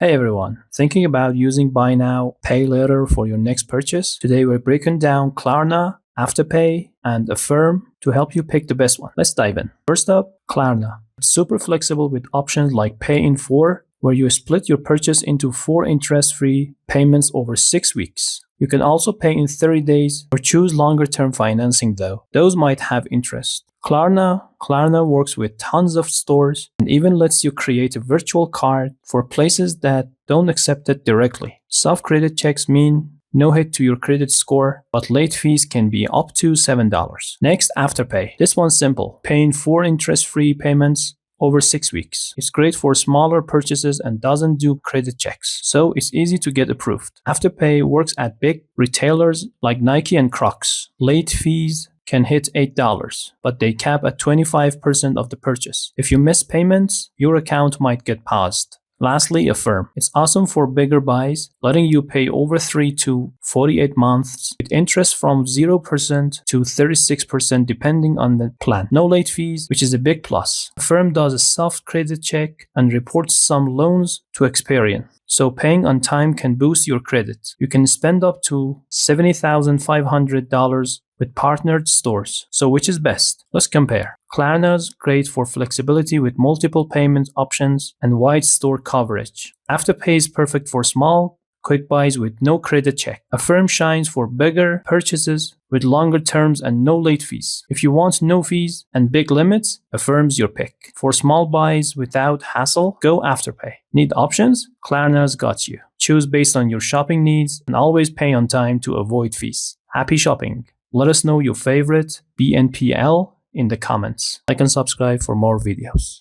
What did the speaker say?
Hey everyone, thinking about using buy now, pay later for your next purchase? Today we're breaking down Klarna, Afterpay, and Affirm to help you pick the best one. Let's dive in. First up, Klarna. It's super flexible with options like Pay in 4, where you split your purchase into 4 interest-free payments over 6 weeks. You can also pay in 30 days or choose longer term financing though. Those might have interest. Klarna works with tons of stores and even lets you create a virtual card for places that don't accept it directly. Soft credit checks mean no hit to your credit score, but late fees can be up to $7. Next, Afterpay. This one's simple. Pay in 4 interest-free payments over 6 weeks. It's great for smaller purchases and doesn't do credit checks, so it's easy to get approved. Afterpay works at big retailers like Nike and Crocs. Late fees can hit $8, but they cap at 25% of the purchase. If you miss payments, your account might get paused. Lastly, Affirm. It's awesome for bigger buys, letting you pay over 3 to 48 months with interest from 0% to 36% depending on the plan. No late fees, which is a big plus. Affirm does a soft credit check and reports some loans to Experian, so paying on time can boost your credit. You can spend up to $70,500 with partnered stores. So which is best? Let's compare. Klarna's great for flexibility with multiple payment options and wide store coverage. Afterpay is perfect for small, quick buys with no credit check. Affirm shines for bigger purchases with longer terms and no late fees. If you want no fees and big limits, Affirm's your pick. For small buys without hassle, go Afterpay. Need options? Klarna's got you. Choose based on your shopping needs and always pay on time to avoid fees. Happy shopping! Let us know your favorite BNPL in the comments. Like and subscribe for more videos.